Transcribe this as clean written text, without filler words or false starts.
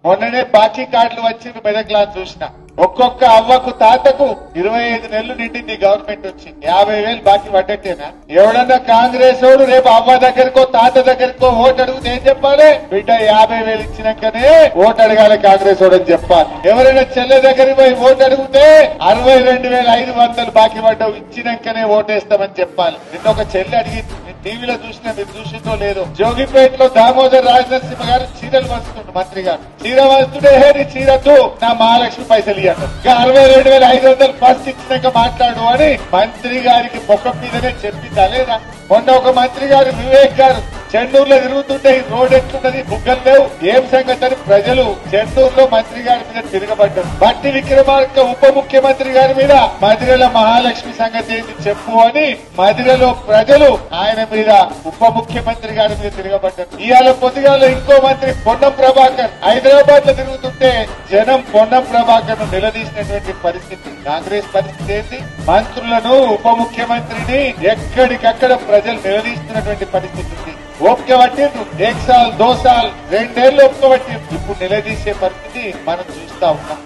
మొన్ననే బాకీ కార్డులు వచ్చింది మెదక్లా చూసిన. ఒక్కొక్క అవ్వకు తాతకు 25 నెలలు నిండింది గవర్నమెంట్ వచ్చి 50,000 బాకీ పడ్డట్టేనా? ఎవడన్నా కాంగ్రెస్ వాడు రేపు అవ్వ దగ్గరకో తాత దగ్గరకో ఓటు అడుగుతే ఏం చెప్పాలి? బిడ్డ 50,000 ఇచ్చినాకనే ఓటు అడగాలి కాంగ్రెస్ వాడు అని చెప్పాలి. ఎవరైనా చెల్లె దగ్గరికి పోయి ఓటు అడిగితే 62,500 బాకీ పడ్డావు ఇచ్చినాకనే ఓటేస్తామని చెప్పాలి. నిన్న ఒక చెల్లె అడిగింది, టీవీలో చూసినా మీరు చూసిందో లేదో, జోగిపేటలో దామోదర్ రాజనరసింహ గారు చీరలు వస్తుండ్రు, మంత్రి గారు చీర వస్తుండే నీ చీరతో నా మహాలక్ష్మి పైసలు ఇవ్వను 62,500 ఫస్ట్ ఇచ్చినాక మాట్లాడు అని మంత్రి గారికి ముఖం మీదనే చెప్పిందా లేదా? మొన్న ఒక మంత్రి గారు వివేక్ గారు చెన్నూరులో తిరుగుతుంటే ఈ రోడ్ ఎట్లున్నది, బుగ్గలు లేవు, ఏం సంగతి అని ప్రజలు చెన్నూరులో మంత్రి గారి మీద తిరగబడ్డారు. బట్టి విక్రమార్క ఉప ముఖ్యమంత్రి గారి మీద మధిరల మహాలక్ష్మి సంగతి ఏంటి చెప్పు అని మధిరలో ప్రజలు ఆయన మీద ఉప ముఖ్యమంత్రి గారి మీద తిరగబడ్డారు. ఇవాళ పొద్దుగాల ఇంకో మంత్రి పొన్నం ప్రభాకర్ హైదరాబాద్ లో తిరుగుతుంటే జనం పొన్నం ప్రభాకర్ ను నిలదీసినటువంటి పరిస్థితి. కాంగ్రెస్ పరిస్థితి ఏంటి? మంత్రులను ఉప ముఖ్యమంత్రిని ఎక్కడికక్కడ ప్రజలు నిలదీస్తున్నటువంటి పరిస్థితి ఉంది. ఓపిక పట్టిండ్రు, 1 సాల్ 2 సాల్ 2 ఏళ్లు ఓపిక పట్టిండ్రు. ఇప్పుడు నిలదీసే పరిస్థితి మనం చూస్తా ఉన్నాం.